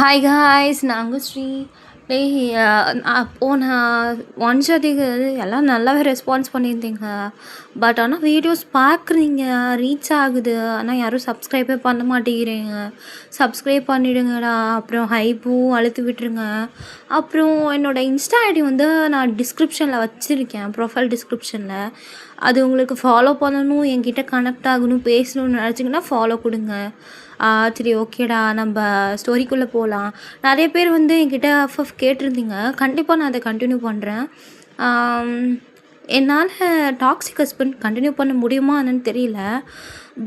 Hi guys, நாங்கள் ஸ்ரீ. டேய், போன ஒன் ஷாட்டுக்கு எல்லாம் நல்லாவே ரெஸ்பான்ஸ் பண்ணியிருந்தீங்க. பட் ஆனால் வீடியோஸ் பார்க்குறீங்க, ரீச் ஆகுது. ஆனால் யாரும் சப்ஸ்கிரைபே பண்ண மாட்டேங்கிறீங்க. சப்ஸ்கிரைப் பண்ணிவிடுங்கடா. அப்புறம் ஹைப்பும் அழுத்தி விட்டுருங்க. அப்புறம் என்னோடய இன்ஸ்டா ஐடி வந்து நான் டிஸ்கிரிப்ஷனில் வச்சுருக்கேன், ப்ரொஃபைல் டிஸ்கிரிப்ஷனில். அது உங்களுக்கு ஃபாலோ பண்ணணும், என்கிட்ட கனெக்ட் ஆகணும், பேசணும்னு நினச்சிங்கன்னா ஃபாலோ கொடுங்க. சரி, ஓகேடா, நம்ம ஸ்டோரிக்குள்ளே போகலாம். நிறைய பேர் வந்து என்கிட்ட எஃப்எஃப் கேட்டிருந்தீங்க. கண்டிப்பாக நான் அதை கண்டினியூ பண்ணுறேன். என்னால் டாக்ஸிக் ஹஸ்பண்ட் கண்டினியூ பண்ண முடியுமா என்னன்னு தெரியல.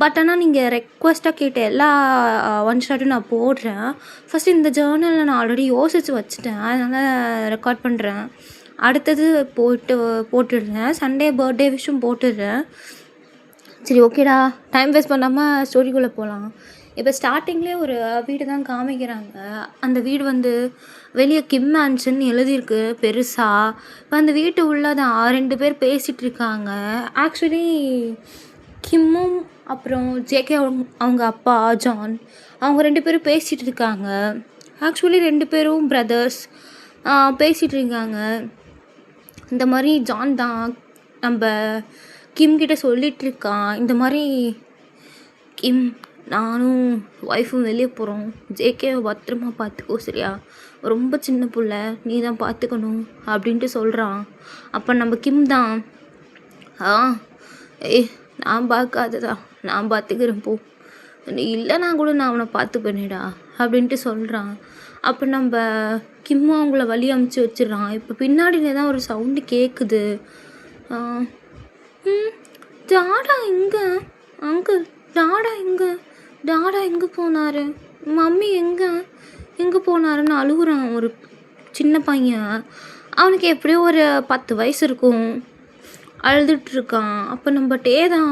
பட் ஆனால் நீங்கள் ரெக்வஸ்ட்டாக கேட்ட எல்லா ஒன் ஷாட்டும் நான் போடுறேன். ஃபஸ்ட்டு இந்த ஜேர்னலில் நான் ஆல்ரெடி யோசித்து வச்சுட்டேன், அதனால் ரெக்கார்ட் பண்ணுறேன். அடுத்தது போட்டுடுறேன். சண்டே பர்த்டே விஷயம் போட்டுடுறேன். சரி, ஓகேடா, டைம் வேஸ்ட் பண்ணாமல் ஸ்டோரிக்குள்ளே போகலாம். இப்போ ஸ்டார்டிங்லேயே ஒரு வீடு தான் காமிக்கிறாங்க. அந்த வீடு வந்து வெளியே கிம் மேன்ஷன் எழுதியிருக்கு பெருசாக. இப்போ அந்த வீட்டு உள்ளே தான் 2 பேர் பேசிகிட்டு இருக்காங்க. ஆக்சுவலி கிம்மும் அப்புறம் ஜேகே அவங்க அப்பா ஜான், அவங்க 2 பேரும் பேசிகிட்டு இருக்காங்க. ஆக்சுவலி 2 பேரும் பிரதர்ஸ் பேசிகிட்டு இருக்காங்க. இந்த மாதிரி ஜான் தான் நம்ம கிம்கிட்ட சொல்லிகிட்ருக்கான், இந்த மாதிரி கிம், நானும் ஒய்ஃபும் வெளியே போகிறோம், ஜேகேவை பத்திரமா பார்த்துக்கோ, சரியா? ரொம்ப சின்ன பிள்ளை, நீ தான் பார்த்துக்கணும் அப்படின்ட்டு சொல்கிறான். அப்போ நம்ம கிம் தான், நான் பார்க்காததா, நான் பார்த்துக்கிறேன் போ, நீ இல்லைனா கூட நான் அவனை பார்த்துப்பேனேடா அப்படின்ட்டு சொல்கிறான். அப்போ நம்ம கிம்மும் அவங்கள வழி அமுச்சு வச்சிடறான். இப்போ பின்னாடியில தான் ஒரு சவுண்டு கேட்குது. டாடா எங்கே அங்கிள், டாடா எங்கே போனார், மம்மி எங்கே போனாருன்னு அழுகுறான் ஒரு சின்ன பையன். அவனுக்கு எப்படியோ ஒரு 10 வயசு இருக்கும், அழுதுட்ருக்கான். அப்போ நம்ம தான்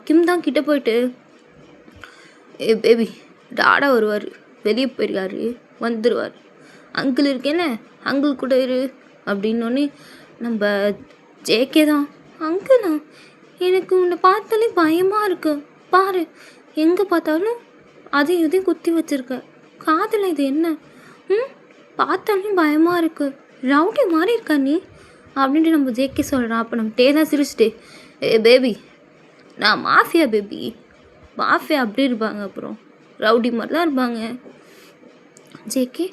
கிம் தான் கிட்டே போயிட்டு, பேபி, டாடா வருவார், வெளியே போயிருக்காரு, வந்துடுவார், அங்கிள் இருக்கேன்னு அங்கிள் கூட இரு அப்படின்னோடனே நம்ம ஜேகே தான், அங்கிளா, எனக்கு உன்னை பார்த்தாலே பயமாக இருக்கு, பாரு, எங்கே பார்த்தாலும் அதையும் இதையும் குத்தி வச்சுருக்க, காதில் இது என்ன, பார்த்தாலும் பயமாக இருக்குது, ரவுடி மாதிரி இருக்கா நீ அப்படின்ட்டு நம்ம ஜேகே சொல்கிறான். அப்போ நம்ம தான் சிரிச்சிட்டு, பேபி, நான் மாஃபியா பேபி, மாஃபியா அப்படி இருப்பாங்க, அப்புறம் ரவுடி மாதிரி தான் இருப்பாங்க. ஜேகே,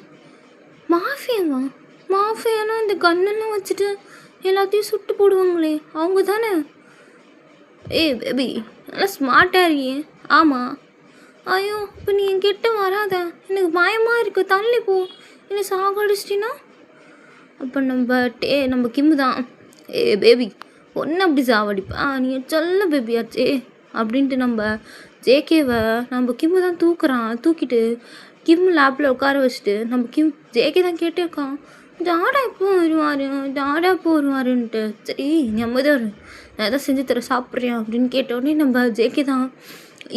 மாஃபியானா இந்த கண்ணெல்லாம் வச்சுட்டு எல்லாத்தையும் சுட்டு போடுவாங்களே, அவங்க தானே? பேபி, நல்லா ஸ்மார்ட்டாக இருக்கியே. ஆமாம். ஐயோ, இப்போ நீ என்கிட்ட வராத, எனக்கு பயமாக இருக்குது, தள்ளி போ, என்னை சாகடிச்சிட்டினா? அப்போ நம்ம கிம்மு தான், பேபி, ஒன்று அப்படி சாவடிப்பா, நீ சொல்ல பேபியாச்சே அப்படின்ட்டு நம்ம ஜேகேவை நம்ம கிம்மு தான் தூக்கிட்டு கிம் லேப்பில் உட்கார வச்சுட்டு நம்ம ஜேகே தான் கேட்டிருக்கான், டாடா எப்போ வருவாருன்ட்டு. சரி, நிம்மதியாக வரும், நான் எதாவது செஞ்சு தர சாப்பிட்றியா அப்படின்னு கேட்டோடனே நம்ம ஜேகே தான்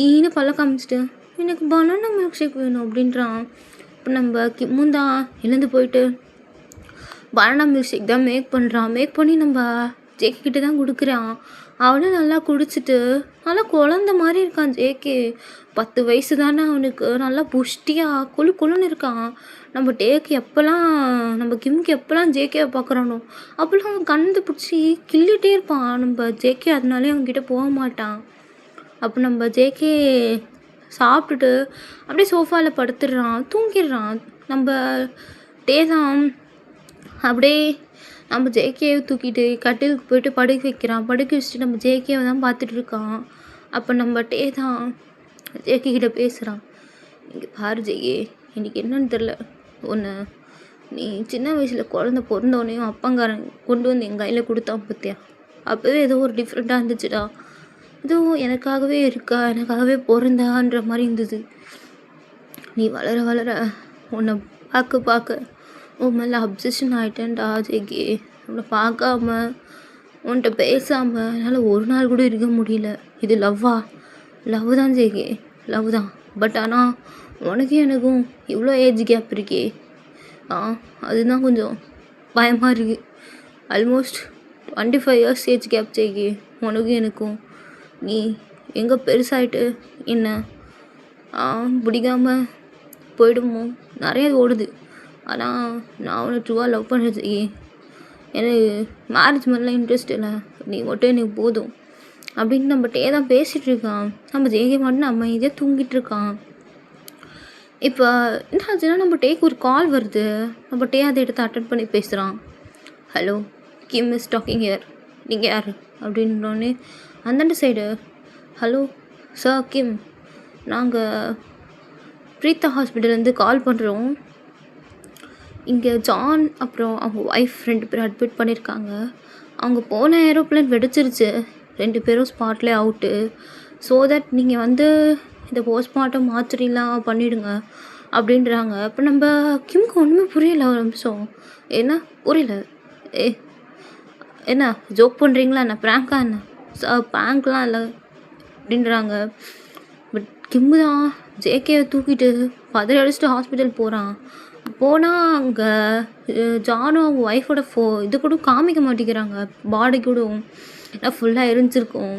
ஈன்னு பல்ல காமிச்சிட்டு, எனக்கு பனானா மில்க் ஷேக் வேணும் அப்படின்றான். இப்போ நம்ம கிம்மும் தான் எழுந்து போயிட்டு பனானா மில்க் ஷேக் தான் மேக் பண்ணி நம்ம ஜேகே கிட்டே தான் கொடுக்குறான். அவனும் நல்லா குடிச்சிட்டு நல்லா குழந்த மாதிரி இருக்கான். ஜேகே 10 வயசு தானே அவனுக்கு, நல்லா புஷ்டியாக கொழுன்னு இருக்கான். நம்ம கிம்க்கு எப்போல்லாம் ஜேகேவை பார்க்குறானோ அப்போல்லாம் அவன் கண்ணு பிடிச்சி கிள்ளிகிட்டே இருப்பான் நம்ம ஜேகே, அதனாலே அவன்கிட்ட போக மாட்டான். அப்போ நம்ம ஜேகே சாப்பிட்டுட்டு அப்படியே சோஃபாவில் படுத்துடுறான், தூங்கிடுறான். நம்ம தான் அப்படியே நம்ம ஜேகேவை தூக்கிட்டு கட்டிலுக்கு போயிட்டு படுக்க வைக்கிறான். படுக்க வச்சுட்டு நம்ம ஜேகேவை தான் பார்த்துட்ருக்கான். அப்போ நம்ம தான் ஜேகே கிட்ட பேசுகிறான், இங்கே பாரு ஜேகே, இன்றைக்கி என்னன்னு தெரில, ஒன்று நீ சின்ன வயசில் குழந்த பிறந்தோடனையும் அப்பங்காரன் கொண்டு வந்து என் கையில் கொடுத்தான் பார்த்தியா, அப்போவே ஏதோ ஒரு டிஃப்ரெண்ட்டாக இருந்துச்சுடா, ஏதோ எனக்காகவே பிறந்தான்ற மாதிரி இருந்தது. நீ வளர உன்னை பார்க்க உன் மேலே அப்சஷன் ஆகிட்டேன்டா ஜேகே, உன்னை பார்க்காம உன்கிட்ட பேசாமல் என்னால் ஒரு நாள் கூட இருக்க முடியல. இது லவ் தான் ஜேகே, லவ் தான். பட் ஆனால் உனக்கும் எனக்கும் இவ்வளோ ஏஜ் கேப் இருக்கே, அதுதான் கொஞ்சம் பயமாக இருக்குது. Almost 25 years age gap JK, உனக்கும் எனக்கும். நீ எங்கே பெருசாகிட்டு என்ன பிடிக்காமல் போயிடுமோ நிறைய ஓடுது. ஆனால் நான் உன்னை ட்ரூவாக லவ் பண்ணுறது எனக்கு மேரேஜ் மாதிரிலாம் இன்ட்ரெஸ்ட் இல்லை, நீ மட்டும் எனக்கு போதும் அப்படின்னு நம்மகிட்டே தான் பேசிகிட்டு இருக்கான். நம்ம ஜேகே மட்டும் நம்ம இதே தூங்கிட்டு இருக்கான். இப்போ என்ன ஆச்சுன்னா நம்ம டேக்கு ஒரு கால் வருது. நம்ம டே அதை எடுத்து அட்டன் பண்ணி பேசுகிறான். Hello, Kim is talking here, நீங்கள் யார் அப்படின்னோடனே அந்தாண்ட சைடு, ஹலோ சார் கிம், நாங்கள் பிரீத்தா ஹாஸ்பிட்டல்லேருந்து கால் பண்ணுறோம். இங்கே ஜான் அப்புறம் அவங்க ஒய்ஃப் 2 பேரும் அட்மிட் பண்ணியிருக்காங்க. அவங்க போன ஏரோப்ளேன் வெடிச்சிருச்சு, 2 பேரும் ஸ்பாட்லேயே அவுட்டு. ஸோ தட் நீங்கள் வந்து இந்த போஸ்ட்மார்ட்டம் மாத்திரைலாம் பண்ணிவிடுங்க அப்படின்றாங்க. அப்போ நம்ம கிம்க்கு ஒன்றுமே புரியல. ஒரு நிமிஷம், என்ன புரியல? என்ன ஜோக் பண்ணுறீங்களா? என்ன ப்ராங்கா? என்ன ப்ராங்க்லாம் இல்லை அப்படின்றாங்க. பட் கிம்மு தான் ஜேகேவை தூக்கிட்டு பதறி அடிச்சுட்டு ஹாஸ்பிட்டல் போகிறான். போனால் அங்கே ஜானும் அவங்க ஒய்ஃபோட இது கூட காமிக்க மாட்டேங்கிறாங்க, பாடி கூட ஃபுல்லாக எரிஞ்சிருக்கும்.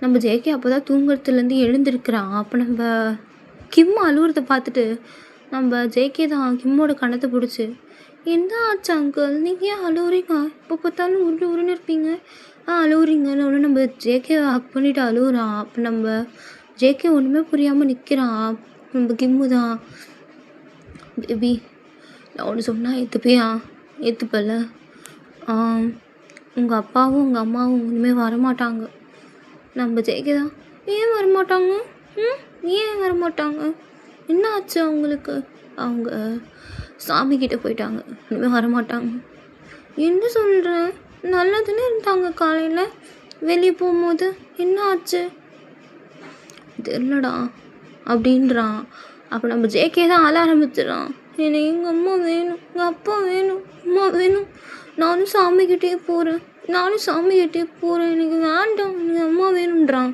நம்ம ஜேகே அப்போ தான் தூங்குறதுலேருந்து எழுந்திருக்கிறான். அப்போ நம்ம கிம் அழுவுறதை பார்த்துட்டு நம்ம ஜேகே தான் கிம்மோட கணத்தை பிடிச்சி, என்ன ஆச்சு அங்கிள், நீங்கள் ஏன் அழுவுறீங்க? இப்போ பார்த்தாலும் உருன்னு இருப்பீங்க, அழுவுறீங்கன்னு ஒன்று நம்ம ஜேகே ஹக் பண்ணிவிட்டு அழுவுறான். அப்போ நம்ம ஜேகே ஒன்றுமே புரியாமல் நிற்கிறான். நம்ம கிம்மு தான், பேபி நான் ஒன்று சொன்னால் ஏற்றுப்பியா? ஏற்றுப்பல. உங்கள் அப்பாவும் உங்கள் அம்மாவும் இனிமேல் வரமாட்டாங்க. நம்ம ஜெயிக்க தான், ஏன் வரமாட்டாங்க? ஏன் வரமாட்டாங்க? என்ன ஆச்சு அவங்களுக்கு? அவங்க சாமிக்கிட்ட போயிட்டாங்க, இனிமேல் வரமாட்டாங்க. என்ன சொல்கிறேன்? நல்லா தானே இருந்தாங்க காலையில் வெளியே போகும்போது, என்ன ஆச்சு தெரிலடா அப்படின்றான். அப்போ நம்ம ஜேகே தான் ஆள ஆரம்பிச்சிடறான். எனக்கு எங்கள் அம்மா வேணும், எங்கள் அப்பா வேணும், அம்மா வேணும், நானும் சாமிக்கிட்டே போகிறேன், எனக்கு வேண்டாம், எங்கள் அம்மா வேணுன்றான்.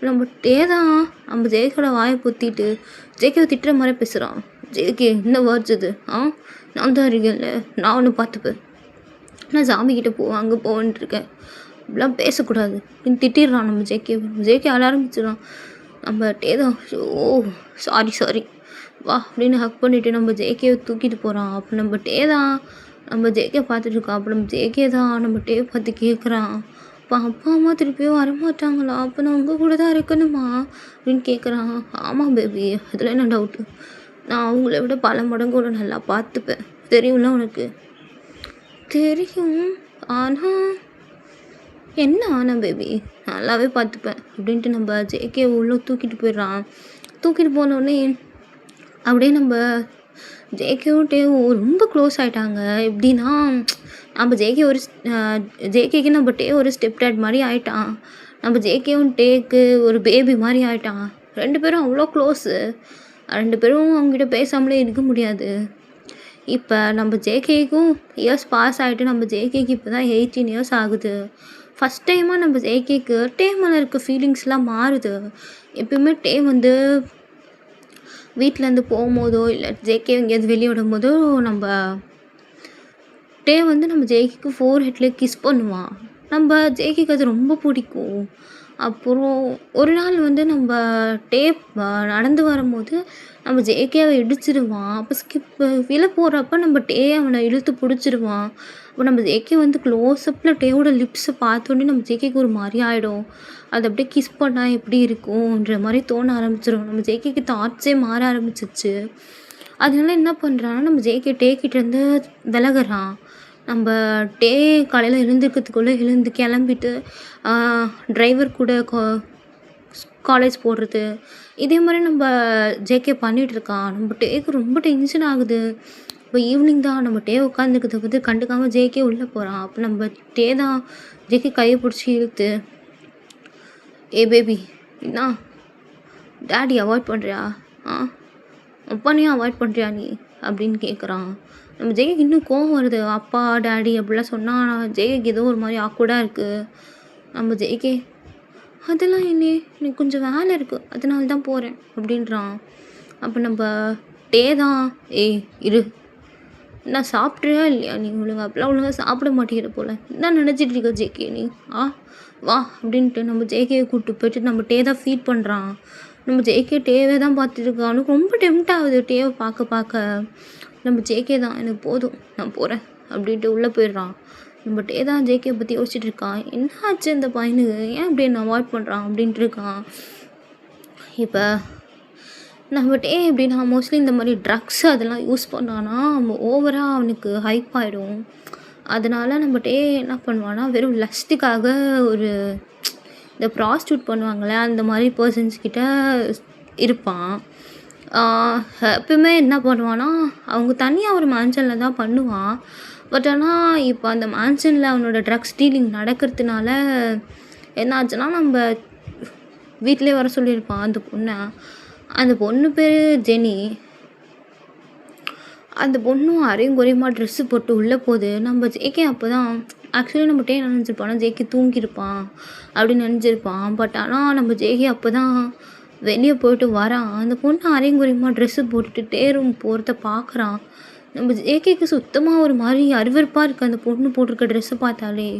நம்ம தான் நம்ம ஜேகேயோட வாயை பொத்திட்டு ஜேகேவை திட்டுற மாதிரி பேசுகிறான். ஜேகே என்ன வேர்ட்ஸ் இது? நான் தான் இருக்கேன்ல, நான் ஒன்று பார்த்துப்பேன், நான் சாமிக்கிட்ட போவேன், அங்கே போவேன்ட்டு இருக்கேன், இப்படிலாம் பேசக்கூடாது திட்டிடுறான். நம்ம ஜேகே ஆள ஆரம்பிச்சிடறான். நம்ம தான், ஓ சாரி வா அப்படின்னு ஹக் பண்ணிவிட்டு நம்ம ஜேகேவை தூக்கிட்டு போகிறான். அப்போ நம்ம தான் நம்ம ஜேகே பார்த்துட்டு இருக்கோம். அப்போ நம்ம ஜேகே தான் நம்ம பார்த்து கேட்குறான், அப்போ அப்பா அம்மா திருப்பியும் வரமாட்டாங்களா? அப்போ நான் உங்கள் கூட தான் இருக்கணுமா அப்படின்னு கேட்குறான். ஆமாம் பேபி, அதில் என்ன டவுட்டு, நான் அவங்கள விட பல மடங்கு கூட நல்லா பார்த்துப்பேன், தெரியும்ல உனக்கு? தெரியும், ஆனால் என்ன ஆனால் பேபி, நல்லாவே பார்த்துப்பேன் அப்படின்ட்டு நம்ம ஜேகே உள்ளே தூக்கிட்டு போயிடுறான். தூக்கிட்டு போனோடனே அப்படியே நம்ம ஜேகேவும் ரொம்ப க்ளோஸ் ஆகிட்டாங்க. எப்படின்னா நம்ம ஜேகேக்கு நம்ம ஒரு ஸ்டெப் டாட் மாதிரி ஆகிட்டான். நம்ம ஜேகேவும் டேக்கு ஒரு பேபி மாதிரி ஆகிட்டான். 2 பேரும் அவ்வளோ க்ளோஸு. 2 பேரும் அவங்ககிட்ட பேசாமலே இருக்க முடியாது. இப்போ நம்ம ஜேகேக்கும் இயர்ஸ் பாஸ் ஆகிட்டு நம்ம ஜேகேக்கு இப்போ தான் 18 இயர்ஸ் ஆகுது. ஃபஸ்ட் டைமாக நம்ம ஜேகேக்கு மேலே இருக்க ஃபீலிங்ஸ்லாம் மாறுது. எப்பயுமே வந்து வீட்டிலேருந்து போகும்போதோ இல்லை ஜேகே எங்கேயாவது வெளியே விடும்போதோ நம்ம வந்து நம்ம ஜேகேக்கு ஃபோர்ஹெட்ல கிஸ் பண்ணுவான். நம்ம ஜேகேக்கு அது ரொம்ப பிடிக்கும். அப்புறம் ஒரு நாள் வந்து நம்ம நடந்து வரும்போது நம்ம ஜேகேவை இடிச்சிடுவான். அப்போ விழ போகிறப்ப நம்ம அவனை இழுத்து பிடிச்சிடுவான். அப்போ நம்ம ஜேகே வந்து க்ளோஸ்அப்பில் டேவோட லிப்ஸை பார்த்தோன்னே நம்ம ஜேகேக்கு ஒரு மாதிரி ஆகிடும். அது அப்படியே கிஸ் பண்ணால் எப்படி இருக்கும்ன்ற மாதிரி தோண ஆரம்பிச்சிடும். நம்ம ஜேகேக்கு தாட்ஸே மாற ஆரம்பிச்சிருச்சு. அதனால என்ன பண்ணுறான்னா நம்ம ஜேகே கிட்டேருந்து விலகுறான். நம்ம காலையில் எழுந்திருக்கிறதுக்குள்ளே கிளம்பிட்டு டிரைவர் கூட காலேஜ் போடுறது, இதே மாதிரி நம்ம ஜேகே பண்ணிகிட்ருக்கான். நம்ம டேக்கு ரொம்ப டென்ஷன் ஆகுது. இப்போ ஈவினிங் தான் நம்ம உட்காந்துக்கிறத வந்து கண்டுக்காமல் ஜேகே உள்ளே போகிறான். அப்போ நம்ம தான் ஜேகே கையை பிடிச்சி இழுத்து, ஏ பேபி என்ன டேடி அவாய்ட் பண்ணுறியா? அப்பானையும் அவாய்ட் பண்ணுறியா நீ அப்படின்னு கேட்குறான். நம்ம ஜேகேக்கு இன்னும் கோவம் வருது. அப்பா டேடி அப்படிலாம் சொன்னால் ஜேகேக்கு ஏதோ ஒரு மாதிரி ஆக்வர்டாக இருக்குது. நம்ம ஜேகே அதெல்லாம் இல்லையே, எனக்கு கொஞ்சம் வேலை இருக்குது, அதனால தான் போகிறேன் அப்படின்றான். அப்போ நம்ம தான், இரு, நான் சாப்பிட்றியா இல்லையா நீ? ஒழுங்காக சாப்பிட மாட்டேங்கிற போல் என்ன நினச்சிட்டு இருக்க ஜேகே நீ? வா அப்படின்ட்டு நம்ம ஜேகேயை கூப்பிட்டு போயிட்டு நம்ம தான் ஃபீட் பண்ணுறான். நம்ம ஜேகே டேவே தான் பார்த்துட்டுருக்கா. அவனுக்கு ரொம்ப டெம்ட் ஆகுது டேவை பார்க்க பார்க்க. நம்ம ஜேகே தான் எனக்கு போதும் நான் போகிறேன் அப்படின்ட்டு உள்ளே போயிடுறான். நம்ம டே தான் ஜேகே பற்றி யோசிச்சுட்டு இருக்கான். என்ன ஆச்சு இந்த பையனுக்கு, ஏன் அப்படி என்ன அவாய்ட் பண்ணுறான் அப்படின்ட்டு இருக்கான். இப்போ நம்ம டே எப்படின்னா மோஸ்ட்லி இந்த மாதிரி ட்ரக்ஸ் அதெல்லாம் யூஸ் பண்ணான்னா ஓவராக அவனுக்கு ஹைப் ஆகிடும். அதனால் நம்ம டே என்ன பண்ணுவான்னா வெறும் லஸ்ட்டுக்காக ஒரு இந்த ப்ராஸ்டியூட் பண்ணுவாங்களே அந்த மாதிரி பர்சன்ஸ்கிட்ட இருப்பான். எப்பவுமே என்ன பண்ணுவான்னா அவங்க தனியாக ஒரு மேன்ஷனில் தான் பண்ணுவான். பட் ஆனால் இப்போ அந்த மேன்ஷனில் அவனோட ட்ரக்ஸ் டீலிங் நடக்கிறதுனால என்ன ஆச்சுன்னா நம்ம வீட்டிலே வர சொல்லியிருப்பான் அந்த பொண்ணை. அந்த பொண்ணு பேர் ஜெனி. அந்த பொண்ணும் அரையும் குறையுமா ட்ரெஸ்ஸு போட்டு உள்ளே போகுது. நம்ம ஜேகே அப்போ தான் ஆக்சுவலி நம்ம டே நினச்சிருப்பானா ஜேகே தூங்கியிருப்பான் அப்படின்னு நினச்சிருப்பான். பட் ஆனால் நம்ம ஜேகே அப்போ தான் வெளியே போயிட்டு வரான். அந்த பொண்ணு அரையும் குறையுமா ட்ரெஸ்ஸு போட்டுட்டு டே ரூம் போகிறத பார்க்குறான். நம்ம ஜேகேக்கு சுத்தமாக ஒரு மாதிரி அருவருப்பாக இருக்குது அந்த பொண்ணு போட்டிருக்க ட்ரெஸ்ஸை பார்த்தாலே.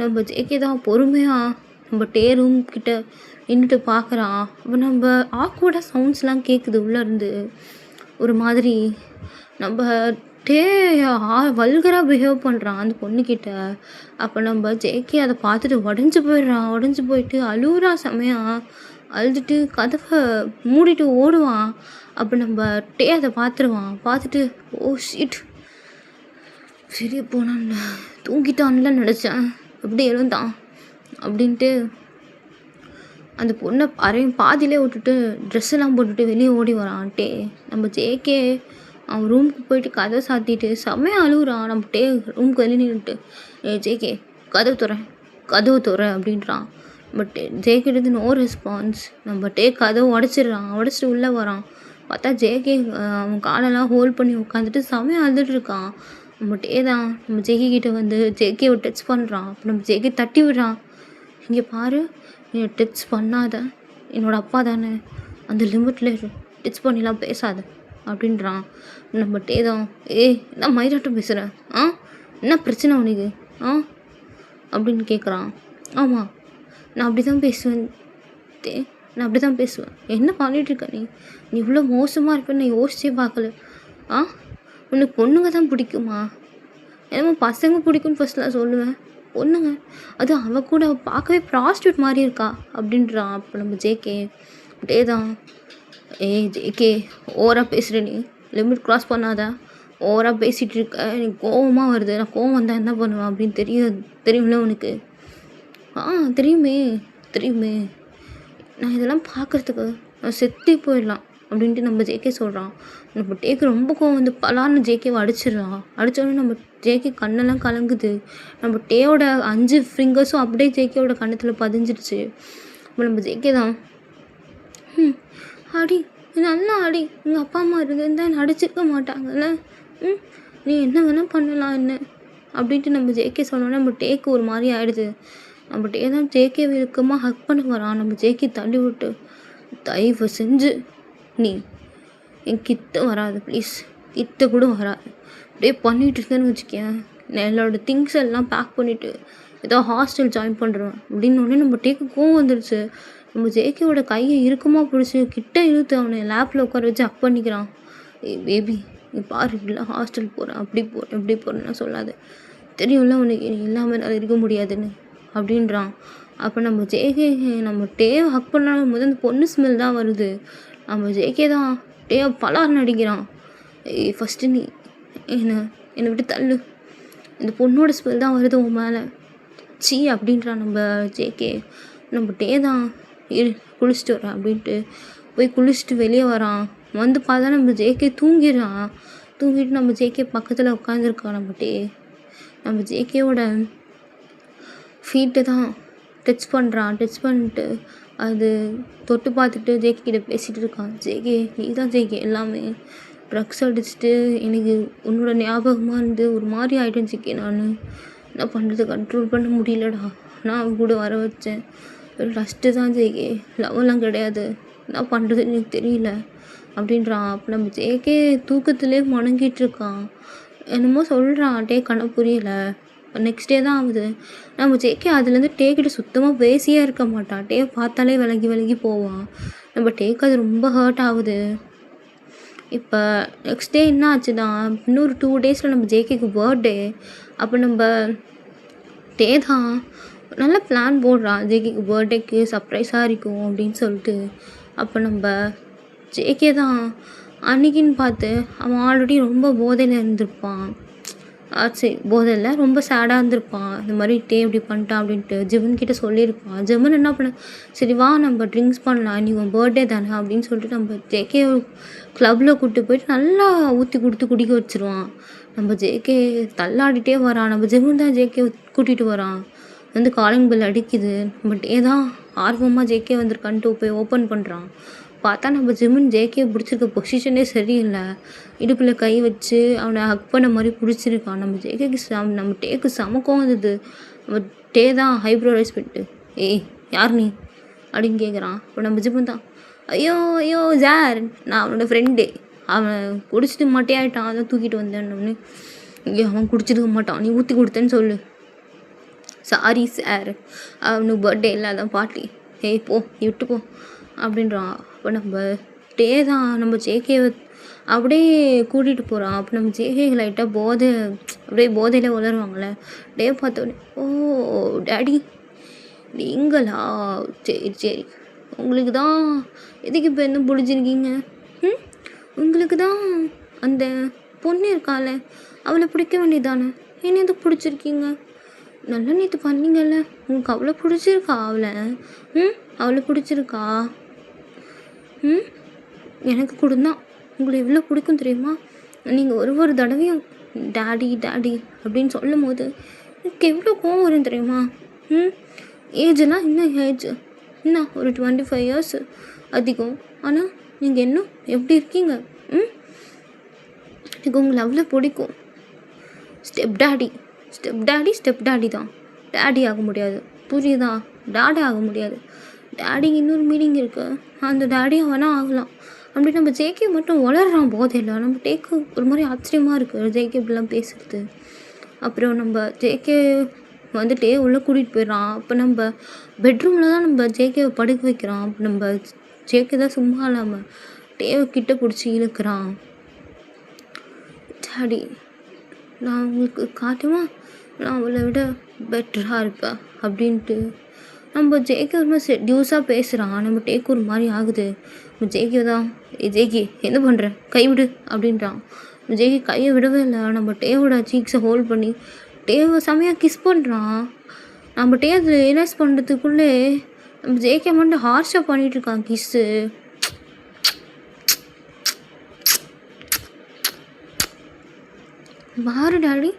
நம்ம ஜேகே தான் பொறுமையாக நம்ம டே ரூம் கிட்ட நின்றுட்டு பார்க்குறான். அப்போ நம்ம ஆக்வர்டாக சவுண்ட்ஸ்லாம் கேட்குது உள்ளேருந்து ஒரு மாதிரி. நம்ம டே வல்கராக பிஹேவ் பண்ணுறான் அந்த பொண்ணுக்கிட்ட. அப்போ நம்ம ஜேகே அதை பார்த்துட்டு உடஞ்சி போயிட்டு அழுகுறா செமையாக. அழுதுட்டு கதவை மூடிட்டு ஓடுவான். அப்போ நம்ம டே அதை பார்த்துட்டு ஓ ஷீட் சரியா போனான்ல தூங்கிட்டான்ல நினச்சேன் அப்படி எழுந்தான் அப்படின்ட்டு அந்த பொண்ணை பாதியிலே விட்டுட்டு ட்ரெஸ்ஸெல்லாம் போட்டுட்டு வெளியே ஓடி வரான் டே. நம்ம ஜேகே அவன் ரூமுக்கு போயிட்டு கதை சாத்திட்டு செம்மையாக அழுகுறான். நம்ம டே ரூமுக்கு வெளியே நின்றுட்டு ஜேகே கதவு துற அப்படின்றான். பட் ஜேகேட்டு நோ ரெஸ்பான்ஸ். நம்ம டே கதவை உடச்சிட்டு உள்ளே வரான். பார்த்தா ஜேகே அவன் காலெல்லாம் ஹோல்ட் பண்ணி உட்காந்துட்டு செம்மையாக அழுதுட்டு இருக்கான். நம்ம டே தான் நம்ம ஜேகே கிட்டே வந்து ஜேகேவை டச் பண்ணுறான். அப்போ நம்ம ஜேகே தட்டி விடுறான். இங்கே பாரு, நீ டச் பண்ணாத, என்னோடய அப்பா தானே, அந்த லிமிட்டில் டச் பண்ணிலாம் பேசாத அப்படின்றான். நம்ம டே தான் என்ன மயிராட்டம் பேசுகிற, என்ன பிரச்சனை உனக்கு அப்படின்னு கேட்குறான். ஆமாம் நான் அப்படி தான் பேசுவேன் டே, நான் அப்படி தான் பேசுவேன். என்ன பண்ணிகிட்ருக்க நீ இவ்வளோ மோசமாக இருப்பேன்னு நான் யோசிச்சே பார்க்கல. உனக்கு பொண்ணுங்க தான் பிடிக்குமா? என்னமோ பசங்க பிடிக்கும்னு ஃபஸ்ட்லாம் சொல்லுவேன். பொண்ணுங்க அது அவள் கூட பார்க்கவே ப்ராஸ்டியூட் மாதிரி இருக்கா அப்படின்றான். அப்போ நம்ம ஜேகே டே தான் ஜேகே ஓவராக பேசுகிற, நீ லிமிட் க்ராஸ் பண்ணாத, ஓவராக பேசிகிட்டு இருக்க, எனக்கு கோவமாக வருது, நான் கோவம் வந்தால் என்ன பண்ணுவேன் அப்படின்னு தெரியும்ல உனக்கு? தெரியுமே நான் இதெல்லாம் பார்க்குறதுக்கு நான் செத்தே போயிடலாம் அப்படின்ட்டு நம்ம ஜேகே சொல்கிறான். நம்ம டேக்கு ரொம்ப கோவம் வந்து பலான்னு ஜேகேவை அடித்தோடனே நம்ம ஜேகே கண்ணெல்லாம் கலங்குது. நம்ம டேயோட 5 ஃபிங்கர்ஸும் அப்படியே ஜேகேவோட கண்ணத்தில் பதிஞ்சிடுச்சு. அப்போ நம்ம ஜேகே தான் அடி நல்லா அடி, எங்கள் அப்பா அம்மா இருந்தால் என்ன அடிச்சிருக்க மாட்டாங்கல்ல, நீ என்ன வேணால் பண்ணலாம் என்ன அப்படின்ட்டு நம்ம ஜேகே சொன்னோன்னா நம்ம டேக்கு ஒரு மாதிரி ஆகிடுது. நம்ம டே தான் ஜேகே விருக்கமாக ஹக் பண்ண வரான். நம்ம ஜேகே தள்ளி விட்டு தயவு செஞ்சு நீ என் கிட்ட வராது ப்ளீஸ், கிட்ட கூட வராது, அப்படியே பண்ணிகிட்டு இருந்தேன்னு வச்சுக்கேன், நான் என்னோடய திங்ஸ் எல்லாம் பேக் பண்ணிவிட்டு ஏதோ ஹாஸ்டல் ஜாயின் பண்ணுறேன் அப்படின்னு நம்ம டேக்கு கோவம் வந்துடுச்சு. நம்ம ஜேகேவோட கையை இறுக்கமாக பிடிச்சி கிட்ட இழுத்து அவனை லேப்பில் உட்கார வச்சு ஹக் பண்ணிக்கிறான். பேபி நீ பாரு, இப்படிலாம் ஹாஸ்டல் போகிறேன் அப்படி போகிறேன் இப்படி போகிறேன்னா சொல்லாது, தெரியும்ல உனக்கு நீ இல்லாமல் என்னால் இருக்க முடியாதுன்னு அப்படின்றான். அப்போ நம்ம ஜேகே நம்ம டேவை ஹக் பண்ணாலும் போது அந்த பொண்ணு ஸ்மெல் தான் வருது. நம்ம ஜேகே தான் டேவை பலார்னு அடிக்கிறான். ஃபஸ்ட்டு நீ என்னை விட்டு தள்ளு, இந்த பொண்ணோட ஸ்மெல் தான் வருது உன் மேலே சீ அப்படின்றான் நம்ம ஜேகே. நம்ம டே தான் குளிச்சுட்டு வரேன் அப்படின்ட்டு போய் குளிச்சுட்டு வெளியே வரான். வந்து பார்த்தா நம்ம ஜேகே தூங்கிட்டு நம்ம ஜேகே பக்கத்தில் உட்காந்துருக்கான். நம்ம ஜேகேவோட ஃபீட்டை தான் டச் பண்ணிட்டு அது தொட்டு பார்த்துட்டு ஜேகே கிட்ட பேசிகிட்டு இருக்கான். ஜேகே நீ தான் ஜேகே எல்லாமே, ட்ரக்ஸ் அடிச்சுட்டு எனக்கு உன்னோட ஞாபகமாக இருந்து ஒரு மாதிரி ஆகிட்டேன் ஜேகே, நான் என்ன பண்ணுறது கண்ட்ரோல் பண்ண முடியலடா, நான் அவன் கூட வர வச்சேன், லஸ்ட்டு தான் ஜேகே, லவ்வெல்லாம் கிடையாது, என்ன பண்ணுறதுன்னு எனக்கு தெரியல அப்படின்றான். அப்போ நம்ம ஜேகே தூக்கத்துலேயே முணங்கிட்டு இருக்கான். என்னமோ சொல்கிறான், டே கண்ண புரியலை. நெக்ஸ்ட் டே தான் ஆகுது. நம்ம ஜேகே அதுலேருந்து டேக்கிட்ட சுத்தமாக பேசியே இருக்க மாட்டான். டே பார்த்தாலே விலகி போவான். நம்ம டேக்கு அது ரொம்ப ஹர்ட் ஆகுது. இப்போ நெக்ஸ்ட் டே என்ன ஆச்சுன்னா, இன்னொரு 2 டேஸில் நம்ம ஜேகேக்கு பர்த்டே. அப்போ நம்ம டே தான் நல்ல பிளான் போடுறான், ஜேகேக்கு பர்த்டேக்கு சர்ப்ரைஸாக இருக்கும் அப்படின்னு சொல்லிட்டு. அப்போ நம்ம ஜேகே தான் அன்றைக்கின்னு பார்த்து அவன் ஆல்ரெடி ரொம்ப போதையில் இருந்திருப்பான். சரி, போதையில் ரொம்ப சேடாக இருந்திருப்பான். இந்த மாதிரி டே இப்படி பண்ணிட்டான் அப்படின்ட்டு ஜிவன் கிட்ட சொல்லியிருப்பான். ஜிவன் என்ன பண்ண, சரி வா நம்ம ட்ரிங்க்ஸ் பண்ணலாம், நீ உன் பர்த்டே தானே அப்படின்னு சொல்லிட்டு நம்ம ஜேகே க்ளப்பில் கூப்பிட்டு போயிட்டு நல்லா ஊற்றி கொடுத்து குடிக்க வச்சுருவான். நம்ம ஜேகே தள்ளாடிட்டே வரான். நம்ம ஜிவன் தான் ஜேகே கூட்டிகிட்டு வரான். வந்து காலிங் பெல் அடிக்குது. நம்ம டே தான் ஆர்வமாக ஜேகே வந்திருக்கான்ட்டு போய் ஓப்பன் பண்ணுறான். பார்த்தா நம்ம ஜிமின் ஜேகே பிடிச்சிருக்க பொசிஷனே சரியில்லை. இடுப்பில் கை வச்சு அவனை ஹக் பண்ண மாதிரி பிடிச்சிருக்கான். நம்ம ஜேகேக்கு நம்ம டேக்கு சமக்கம் வந்தது. நம்ம டே தான் ஹைப்ரோ ரைஸ் பண்ணிட்டு, ஏய் யார் நீ அப்படின்னு கேட்குறான். இப்போ நம்ம ஜிமின் தான், ஐயோ ஐயோ சார், நான் அவனோட ஃப்ரெண்டு, அவன் குடிச்சிட்டு மட்டையாயிட்டான், அதான் தூக்கிட்டு வந்தேன்னு. ஐயோ அவன் குடிச்சிருக்க மாட்டான், நீ ஊற்றி கொடுத்தேன்னு சொல்லு. சாரி சார், அவனுக்கு பர்த்டே இல்லை, அதான் பார்ட்டி. ஏய் போ, நீ விட்டு போ அப்படின்றான். அப்போ நம்ம டே தான் நம்ம ஜேகே அப்படியே கூட்டிகிட்டு போகிறான். அப்போ நம்ம ஜேகே லைட்டாக அப்படியே போதையில் உளருவாங்களே. டே பார்த்தோன்னே, ஓ டேடி நீங்களா, சரி சரி, உங்களுக்கு தான் எதுக்கு இப்போ என்ன பிடிச்சிருக்கீங்க? உங்களுக்கு தான் அந்த பொண்ணு இருக்கால, அவளை பிடிக்க வேண்டியதானே, என்ன எதுக்கு பிடிச்சிருக்கீங்க? நல்லா நேற்று பண்ணீங்கல்ல, உங்களுக்கு அவ்வளோ பிடிச்சிருக்கா அவளை? அவளை பிடிச்சிருக்கா? எனக்கு கூட தான் உங்களை எவ்வளோ பிடிக்கும் தெரியுமா? நீங்கள் ஒரு தடவையும் டேடி டேடி அப்படின்னு சொல்லும் போது எனக்கு எவ்வளோ கோவம் வரும் தெரியுமா? ஏஜெல்லாம் இன்னும் ஏஜ் என்ன ஒரு 25 இயர்ஸ் அதிகம். ஆனால் நீங்கள் இன்னும் எப்படி இருக்கீங்க? எனக்கு உங்களை அவ்வளோ பிடிக்கும். ஸ்டெப் டேடி தான். டேடி ஆக முடியாது, புரியுதா? டாடி ஆக முடியாது. டேடிக்கு இன்னொரு மீனிங் இருக்குது, அந்த டேடியாக வேணால் ஆகலாம். அப்படி நம்ம ஜேகே மட்டும் வளர்றான் போதையில். நம்ம டேக்கு ஒரு மாதிரி ஆச்சரியமாக இருக்குது ஜேகே இப்படிலாம் பேசுகிறது. அப்புறம் நம்ம ஜேகே வந்துட்டு உள்ளே கூட்டிகிட்டு போயிடறான். அப்போ நம்ம பெட்ரூமில் தான் நம்ம ஜேகேவை படுக்க வைக்கிறான். அப்போ நம்ம ஜேகே தான் சும்மா இல்லாமல் டேவை கிட்ட பிடிச்சி இழுக்கிறான். டேடி நான் உங்களுக்கு காட்டுமா, நான் அவளை விட பெட்டராக இருப்பேன் அப்படின்ட்டு நம்ம ஜேகே ஒரு மாதிரி செட்யூஸாக பேசுகிறான். நம்ம டேக்கு ஒரு மாதிரி ஆகுது. நம்ம ஜேகே தான், ஜேகே என்ன பண்ணுற, கைவிடு அப்படின்றான். ஜேகே கையை விடவே இல்லை. நம்ம டேவோட சீக்ஸை ஹோல்ட் பண்ணி டேவை செமையாக கிஸ் பண்ணுறான். நம்ம டே அது ரியலைஸ் பண்ணுறதுக்குள்ளே நம்ம ஜேகே மட்டும் ஹார்ஷாக பண்ணிகிட்ருக்கான் கிஸ்ஸு. பாரு டாடி,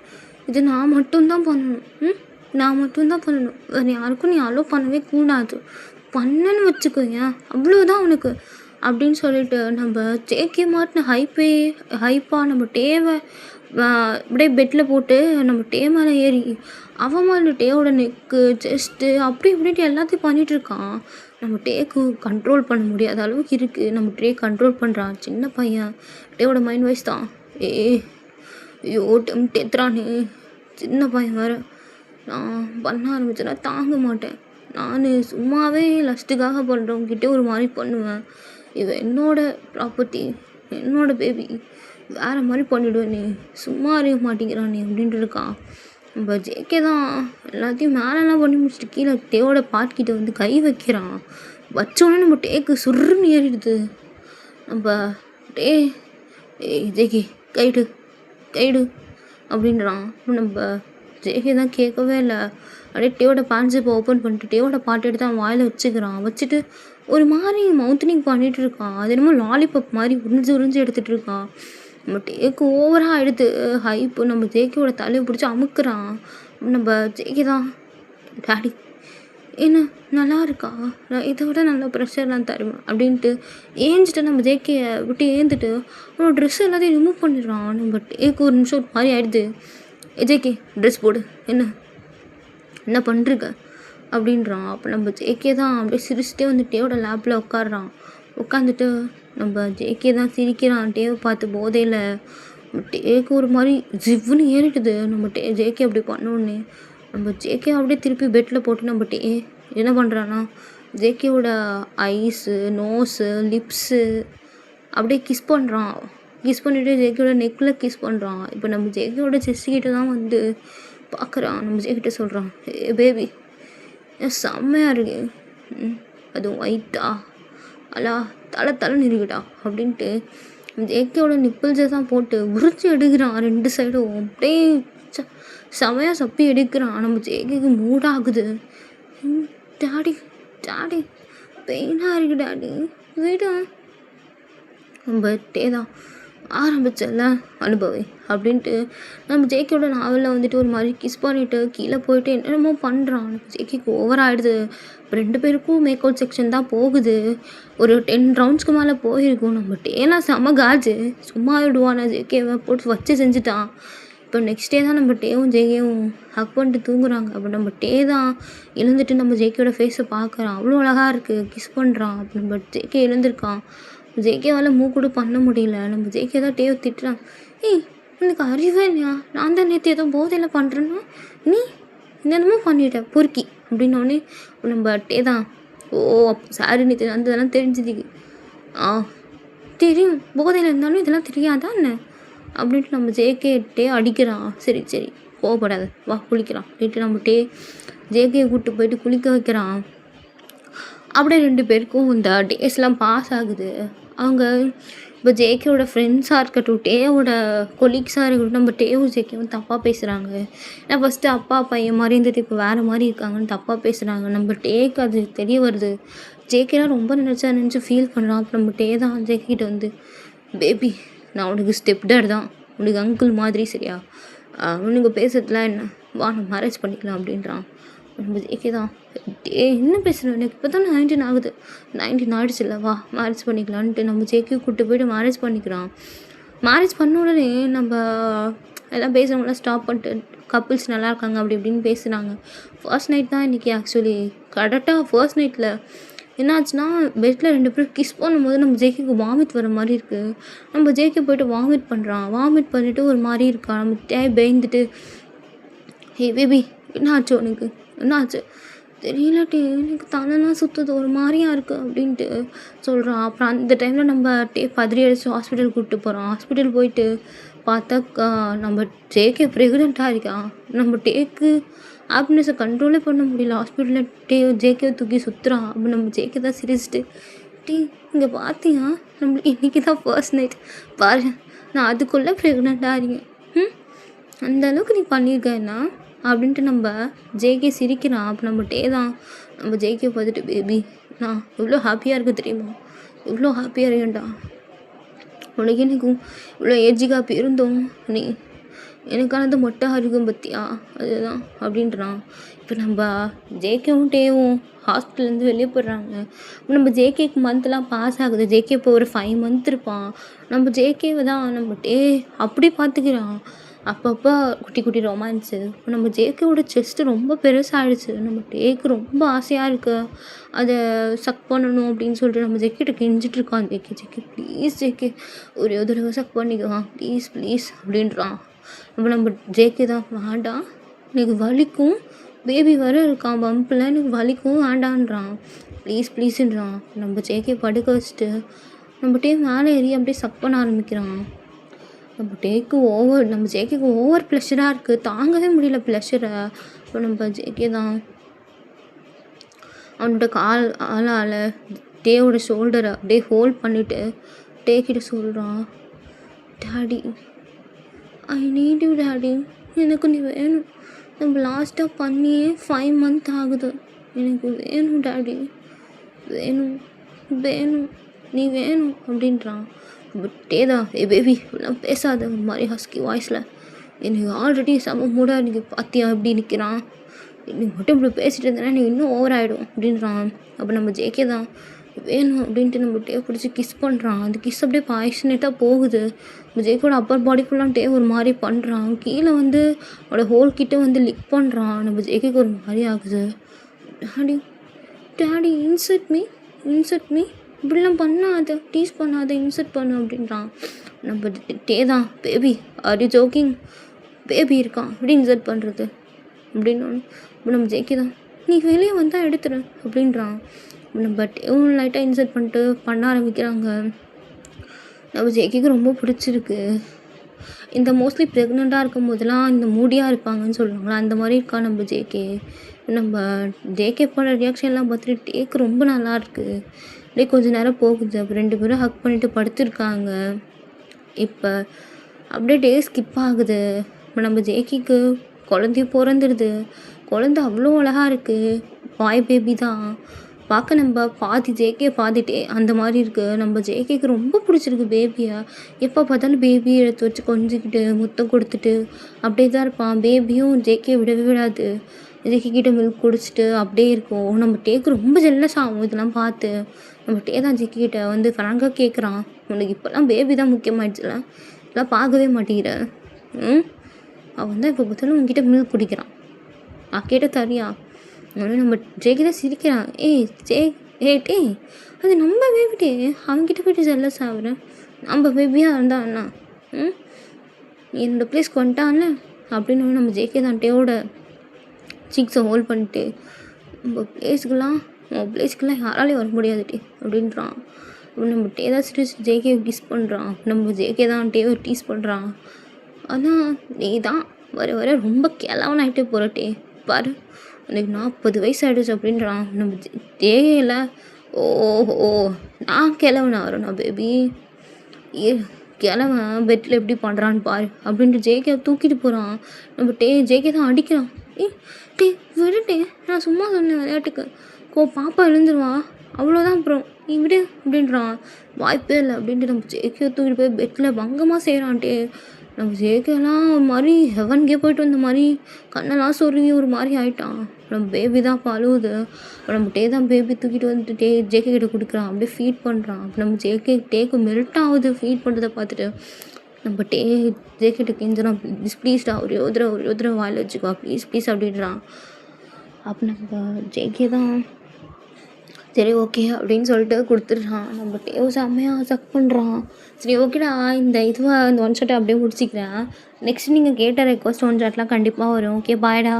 இது நான் மட்டும்தான் பண்ணணும், நான் மட்டும்தான் பண்ணணும், வேறு யாருக்கும் நீ அலோவ் பண்ணவே கூடாது, பண்ணன்னு வச்சுக்கோங்க, அவ்வளோதான் உனக்கு அப்படின்னு சொல்லிட்டு நம்ம ஜேகே மாட்டின ஹைப்பாக நம்ம டேவை அப்படியே பெட்டில் போட்டு நம்ம டே மேலே ஏறி அவன் மேலே டேவோட நெக்கு செஸ்ட்டு அப்படி இப்படின்ட்டு எல்லாத்தையும் பண்ணிகிட்ருக்கான். நம்ம டேக்கு கண்ட்ரோல் பண்ண முடியாத அளவுக்கு இருக்குது. நம்ம டே கண்ட்ரோல் பண்ணுறான். சின்ன பையன், டேவோட மைண்ட் வாய்ஸ் தான், ஐயோ டெம்ட் ஏற்றுறானே, சின்ன பையன் வேறு, நான் பண்ண ஆரம்பிச்சேன்னா தாங்க மாட்டேன், நான் சும்மாவே லஸ்ட்டுக்காக பண்ணுறவங்கிட்டே ஒரு மாதிரி பண்ணுவேன், இவன் என்னோடய ப்ராப்பர்ட்டி, என்னோடய பேபி, வேறு மாதிரி பண்ணிவிடுவேன், நீ சும்மா அறிய மாட்டேங்கிறான் நீ அப்படின்ட்டு இருக்கான். நம்ம ஜேகே தான் எல்லாத்தையும் மேலெல்லாம் பண்ணி முடிச்சுட்டு கீழே டேவோட பாட்கிட்ட வந்து கை வைக்கிறான். வச்சோடனே நம்ம டேக்கு சுருன்னு ஏறிடுது. நம்ம டே ஜேகே கைடு அப்படின்றான். நம்ம ஜேகே தான் கேட்கவே இல்லை. அப்படியே டேவோட பேண்ட் ஜிப்பை ஓப்பன் பண்ணிட்டு டேவோட பாட்டு எடுத்து அவன் வாயில் வச்சுட்டு ஒரு மாதிரி மவுத்தனிங் பண்ணிகிட்டு இருக்கான். அது என்னமோ லாலிபப் மாதிரி உறிஞ்சு எடுத்துகிட்டு இருக்கான். நம்ம டேக்கு ஓவராக எடுத்து ஹைப்பு நம்ம ஜேகேவோட தலையை பிடிச்சி அமுக்குறான். நம்ம ஜேகே தான், டாடி என்ன நல்லா இருக்கா, நான் இதை விட நல்லா ப்ரெஷர்லாம் தருவேன் அப்படின்ட்டு ஏஞ்சிட்டு நம்ம ஜேகேயை விட்டு ஏந்துட்டு அவனோட ட்ரெஸ் எல்லாத்தையும் ரிமூவ் பண்ணிடுறான். நம்ம டேக்கு ஒரு நிமிஷம் ஒரு மாதிரி ஆகிடுது. ஜேகே ட்ரெஸ் போடு, என்ன பண்ணுறீங்க அப்படின்றான். அப்போ நம்ம ஜேகே தான் அப்படியே சிரிச்சுட்டே வந்து டேவோட லேப்பில் உட்காந்துட்டு நம்ம ஜேகே தான் சிரிக்கிறான். டேவை பார்த்து போதையில் டேக்கு ஒரு மாதிரி ஜிவ்வுன்னு ஏறிட்டுது. நம்ம ஜேகே அப்படி பண்ணோடனே நம்ம ஜேகே அப்படியே திருப்பி பெட்டில் போட்டு நம்ம என்ன பண்ணுறான்னா ஜேகேவோட ஐஸு, நோஸு, லிப்ஸு அப்படியே கிஸ் பண்ணுறான். கிஸ் பண்ணிவிட்டு ஜேகேவோட நெக்கில் கிஸ் பண்ணுறான். இப்போ நம்ம ஜேகேவோட செஸ்ட்டுக்கிட்ட தான் வந்து பார்க்குறான். நம்ம ஜேகிட்ட சொல்கிறான், ஏ பேபி செம்மையாக இருக்கு, அதுவும் ஒயிட்டா அல்லா தலைன்னு இருக்குடா அப்படின்ட்டு ஜேகேவோட நிப்பிள்ஸை தான் போட்டு உரிச்சு எடுக்கிறான். 2 சைடும் அப்படியே செமையாக சப்பி எடுக்கிறான். நம்ம ஜேகேக்கு மூடாகுது. டாடி டாடி பெயினாக இருக்கு டாடி வீடா. நம்ம தான் ஆரம்பிச்சல அனுபவி அப்படின்ட்டு நம்ம ஜேகேவோட நாவலில் வந்துட்டு ஒரு மாதிரி கிஸ் பண்ணிவிட்டு கீழே போயிட்டு என்னென்னமோ பண்ணுறான். நம்ம ஜேகேக்கு ஓவர் ஆகிடுது. 2 பேருக்கும் மேக் அவுட் செக்ஷன் தான் போகுது. ஒரு 10 ரவுண்ட்ஸ்க்கு மேலே போயிருக்கும். நம்ம டேலாம் செம காஜு, சும்மா விடுவான ஜேகேவை போட்டு வச்சு செஞ்சுட்டான். இப்போ நெக்ஸ்ட் டே தான் நம்ம டேவும் ஜேகேவும் ஹக் பண்ணிட்டு தூங்குறாங்க. அப்போ நம்ம டே தான் எழுந்துட்டு நம்ம ஜேகேவோட ஃபேஸை பார்க்குறான். அவ்வளோ அழகாக இருக்குது, கிஸ் பண்ணுறான். அப்போ நம்ம ஜேகே எழுந்திருக்கான். ஜேகேவால் கூட பண்ண முடியல. நம்ம ஜேகே தான் டேவை திட்டுறான். ஏய் எனக்கு அறிவே இல்லையா, நான் தான் நேற்று ஏதோ போதையில் பண்ணுறேன்னா நீ என்னென்னமோ பண்ணிட்ட பொறுக்கி அப்படின்னோடனே நம்ம டே தான் ஓ சாரி நேற்று அதெல்லாம் தெரிஞ்சுதுக்கு தெரியும், போதையில் இருந்தாலும் இதெல்லாம் தெரியாதா என்ன அப்படின்ட்டு நம்ம ஜேகேட்டே அடிக்கிறான். சரி கோவப்படாத வா குளிக்கிறான் அப்படின்ட்டு நம்ம ஜேகேயை கூப்பிட்டு போயிட்டு குளிக்க வைக்கிறான். அப்படியே 2 பேருக்கும் இந்த டேஸ்லாம் பாஸ் ஆகுது. அவங்க இப்போ ஜேகேவோட ஃப்ரெண்ட்ஸாக இருக்கட்டும், டேவோட கொலீக்ஸாக இருக்கட்டும், நம்ம டேவும் ஜேகேவும் தப்பாக பேசுகிறாங்க. ஏன்னா ஃபஸ்ட்டு அப்பா பையன் மாதிரி இருந்துட்டு இப்போ வேறு மாதிரி இருக்காங்கன்னு தப்பாக பேசுகிறாங்க. நம்ம டேக்கு அது தெரிய வருது. ஜேகேலாம் ரொம்ப நினச்சி ஃபீல் பண்ணுறான். அப்புறம் நம்ம டே தான் ஜேகிட்ட வந்து பேபி நான் உனக்கு ஸ்டெப் டாட் தான், உனக்கு அங்கிள் மாதிரி சரியா, உனக்கு பேசுறதுலாம் என்ன, வா நான் மேரேஜ் பண்ணிக்கலாம் அப்படின்றான். நம்ம ஜேகே தான் என்ன பேசுகிறேன், எனக்கு இப்போ தான் 19 ஆகுது, 19 ஆகிடுச்சு இல்லை, வா மேரேஜ் பண்ணிக்கலான்ட்டு நம்ம ஜேகே கூப்பிட்டு போய்ட்டு மேரேஜ் பண்ணிக்கிறான். மேரேஜ் பண்ண உடனே நம்ம எல்லாம் பேசுகிறவங்களாம் ஸ்டாப் பண்ணிட்டு கப்புள்ஸ் நல்லா இருக்காங்க அப்படி இப்படின்னு பேசுகிறாங்க. ஃபர்ஸ்ட் நைட் தான் இன்றைக்கி ஆக்சுவலி கரெக்டாக ஃபர்ஸ்ட் நைட்டில் என்னாச்சுன்னா பெட்டில் 2 பேரும் கிஸ் பண்ணும்போது நம்ம ஜேகேக்கு வாமிட் வர மாதிரி இருக்குது. நம்ம ஜேகே போய்ட்டு வாமிட் பண்ணுறான். வாமிட் பண்ணிவிட்டு ஒரு மாதிரி இருக்கான். நம்ம பயந்துட்டு ஹே பேபி என்ன ஆச்சு உனக்கு, என்ன ஆச்சு தெரியலட்டி, எனக்கு தலைலாம் சுற்றுது ஒரு மாதிரியாக இருக்குது அப்படின்ட்டு சொல்கிறான். அப்புறம் அந்த டைமில் நம்ம பதறி அடிச்சு ஹாஸ்பிட்டல் கூப்பிட்டு போகிறோம். ஹாஸ்பிட்டல் போயிட்டு பார்த்தா நம்ம ஜேகே ப்ரெக்னெண்ட்டாக இருக்கான். நம்ம டேக்கு ஹாப்பினஸை கண்ட்ரோலே பண்ண முடியல. ஹாஸ்பிட்டலில் ஜேகே தூக்கி சுற்றுறான். அப்போ நம்ம ஜேகே தான் சிரிச்சிட்டு இங்கே பார்த்தியா நம்மளுக்கு இன்றைக்கி தான் ஃபர்ஸ்ட் நைட் பாரு, நான் அதுக்குள்ளே ப்ரெக்னெண்ட்டாக இருக்கேன், அந்த அளவுக்கு நீ பண்ணியிருக்கேன்னா அப்படின்ட்டு நம்ம ஜேகே சிரிக்கிறான். அப்போ நம்ம தான் நம்ம ஜேகே பார்த்துட்டு பேபி நான் எவ்வளோ ஹாப்பியாக இருக்குது தெரியுமா, எவ்வளோ ஹாப்பியாக இருக்கேன்டா, உனக்கு எனக்கும் இவ்வளோ ஏஜ் கேப் இருந்தோம், நீ எனக்கானது மொட்டாக இருக்கும் பற்றியா அதுதான் அப்படின்றான். இப்போ நம்ம ஜேகேவும் டேவும் ஹாஸ்பிட்டல்லேருந்து வெளியே போடுறாங்க. நம்ம ஜேகேக்கு மந்த்லாம் பாஸ் ஆகுது. ஜேகே இப்போ ஒரு 5 மந்த் இருப்பான். நம்ம ஜேகேவை தான் நம்ம அப்படி பார்த்துக்கிறான். அப்பப்போ குட்டி ரொமான்ஸு. இப்போ நம்ம ஜேகேவோட செஸ்ட்டு ரொம்ப பெருசாகிடுச்சு. நம்ம டேக்கு ரொம்ப ஆசையாக இருக்குது அதை சக் பண்ணணும் அப்படின்னு சொல்லிட்டு நம்ம ஜேகேட்ட கெஞ்சிட்ருக்கான். ஜேகே ப்ளீஸ் ஜேகே ஒரே தடவை சக் பண்ணிக்குவான் ப்ளீஸ் அப்படின்றான். அப்போ நம்ம ஜேகே தான் வேண்டாம் எனக்கு வலிக்கும், பேபி வர இருக்கான் பம்பில், எனக்கு வலிக்கும் வேண்டான்றான். ப்ளீஸ்ன்றான். நம்ம ஜேகே படுக்க வச்சுட்டு நம்ம மேலே ஏறி அப்படியே சக் பண்ண ஆரம்பிக்கிறான். நம்ம ஜேகேக்கு ஓவர் ப்ளஷராக இருக்குது, தாங்கவே முடியல ப்ளஷரை. இப்போ நம்ம ஜேகே தான் அவனோட ஆளால் டேவோட ஷோல்டரை அப்படியே ஹோல்ட் பண்ணிவிட்டு டேக்கிட்ட சொல்கிறான், daddy I need you daddy, எனக்கு நீ வேணும், நம்ம லாஸ்ட்டாக பண்ணியே 5 மந்த் ஆகுது, எனக்கு வேணும் டாடி, வேணும் நீ வேணும் அப்படின்றான். தான் ஏ பேபி இப்படிலாம் பேசாத ஒரு மாதிரி ஹஸ்கி வாய்ஸில், எனக்கு ஆல்ரெடி செம மூடாக எனக்கு பார்த்தியா எப்படி நிற்கிறான், நீ மட்டும் இப்படி பேசிகிட்டு இருந்தேன்னா நீ இன்னும் ஓவர் ஆகிடும் அப்படின்றான். அப்போ நம்ம ஜேகே தான் வேணும் அப்படின்ட்டு நம்ம பிடிச்சி கிஸ் பண்ணுறான். அந்த கிஸ் அப்படியே பாய்ஷனேட்டாக போகுது. நம்ம ஜேகேவோட அப்பர் பாடி ஃபுல்லாக ஒரு மாதிரி பண்ணுறான். கீழே வந்து அவனோட ஹோல் கிட்டே வந்து லிக் பண்ணுறான். நம்ம ஜேகேக்கு ஒரு மாதிரி ஆகுது. டாடி இன்சர்ட் மீ இப்படிலாம் பண்ணாத, டீஸ் பண்ணாத, இன்சர்ட் பண்ணு அப்படின்றான். நம்ம தான் baby are you jogging, baby இருக்கான் எப்படி இன்சர்ட் பண்ணுறது அப்படின்னு. இப்போ நம்ம ஜேகே தான் நீ வெளியே வந்தால் எடுத்துரு அப்படின்றான். பட் இவங்க லைட்டாக இன்சல்ட் பண்ணிட்டு பண்ண ஆரம்பிக்கிறாங்க. நம்ம ஜேகேக்கு ரொம்ப பிடிச்சிருக்கு. இந்த மோஸ்ட்லி ப்ரெக்னெண்ட்டாக இருக்கும் போதெல்லாம் இந்த மூடியாக இருப்பாங்கன்னு சொல்லுவாங்களா, அந்த மாதிரி இருக்கா நம்ம ஜேகே. நம்ம ஜேகே போட ரியாக்ஷன்லாம் பார்த்துட்டு டேக் ரொம்ப நல்லாயிருக்கு. அப்படியே கொஞ்சம் நேரம் போகுது, அப்போ 2 பேரும் ஹக் பண்ணிவிட்டு படுத்துருக்காங்க. இப்போ அப்படியே டே ஸ்கிப் ஆகுது. இப்போ நம்ம ஜேகேக்கு குழந்தையும் பிறந்துடுது. குழந்த அவ்வளோ அழகாக இருக்குது. பாய் பேபி தான். பார்க்க நம்ம பாதி ஜேகே பாதிட்டே அந்த மாதிரி இருக்குது. நம்ம ஜேகேக்கு ரொம்ப பிடிச்சிருக்கு பேபியை. எப்போ பார்த்தாலும் பேபியை எடுத்து வச்சு கொஞ்சிக்கிட்டு முத்தம் கொடுத்துட்டு அப்படியே தான் இருப்பான். பேபியும் ஜேகே விடவே விடாது. ஜேகே கிட்ட மில்க் குடிச்சிட்டு அப்படியே இருக்கும். நம்ம டேக்கு ரொம்ப ஜெல்லஸ் ஆகும் இதெல்லாம் பார்த்து. நம்ம டே தான் ஜேகே கிட்ட வந்து ஃப்ராங்காக கேட்குறான், உனக்கு இப்போல்லாம் பேபி தான் முக்கியமாயிடுச்சுல, இதெல்லாம் பார்க்கவே மாட்டேங்கிற. அவன் தான் இப்போ பார்த்தாலும் உங்ககிட்ட மில்க் குடிக்கிறான், நான் கேட்ட தரியா. நம்ம ஜேகே தான் சிரிக்கிறான். டே அது நம்ம பேபிட்டே, அவன்கிட்ட போய்ட்டு ஜெல்லஸ் ஆகுறேன். நம்ம பேபியாக இருந்தா அண்ணா என்னோடய ப்ளேஸ்க்கு வந்துட்டான்ல அப்படின்னு நம்ம ஜேகே தான் டேவோட சீக்ஸை ஹோல்ட் பண்ணிட்டு, நம்ம பிளேஸ்க்கெலாம் யாராலையும் வர முடியாது டே அப்படின்றான். நம்ம டே தான் சிரிச்சு ஜேகே கிஸ் பண்ணுறான். நம்ம ஜேகே தான் டேவை டீஸ் பண்ணுறான். ஆனால் நீ தான் வர வர ரொம்ப கிழவன் ஆகிட்டே போகிற டே, பாரு உனக்கு 40 வயசு ஆகிடுச்சு அப்படின்றான். நம்ம ஜேகேல ஓஹோ நான் கிழவனா வரேன் நான் பேபி, கிழவன் பெட்டில் எப்படி பண்ணுறான்னு பாரு அப்படின்ட்டு ஜேகே தூக்கிட்டு போகிறான். நம்ம ஜேகே தான் அடிக்கிறான். டே விடுட்டே, நான் சும்மா சொன்னேன் விளையாட்டுக்கு, பாப்பா எழுந்துருவான் அவ்வளோதான், அப்புறம் நீ விடு அப்படின்றான். வாய்ப்பே இல்லை அப்படின்ட்டு நம்ம ஜேகே தூக்கிட்டு போய் பெட்டில் பங்கமாக செய்கிறான்ட்டே. நம்ம ஜேகேலாம் ஒரு மாதிரி ஹெவன்கே போய்ட்டு வந்த மாதிரி கண்ணெல்லாம் சொருகி ஒரு மாதிரி ஆகிட்டான். நம்ம பேபி தான் இப்போ அழுவுது. நம்ம தான் பேபி தூக்கிட்டு வந்துட்டு ஜேகே கிட்ட கொடுக்குறான், அப்படியே ஃபீட் பண்ணுறான். அப்போ நம்ம டேக்கு மெல்ட் ஆகுது ஃபீட் பண்ணுறதை பார்த்துட்டு. நம்ம ஜேகேட்ட கெஞ்சிறான், ப்ளீஸ்டா ஒரு யோதரை வாயில் வச்சுக்கோ ப்ளீஸ் அப்படின்றான். அப்போ நம்ம ஜேகே தான் சரி ஓகே அப்படின்னு சொல்லிட்டு கொடுத்துட்றான். நம்ம செம்மையாக சக் பண்ணுறான். சரி ஓகேடா, இந்த ஒன் ஷாட்டை அப்படியே முடிச்சிக்கிறேன். நெக்ஸ்ட் நீங்கள் கேட்ட ரெக்வஸ்ட் ஒன் ஷாட்லாம் கண்டிப்பாக வரும். ஓகே பாய்டா.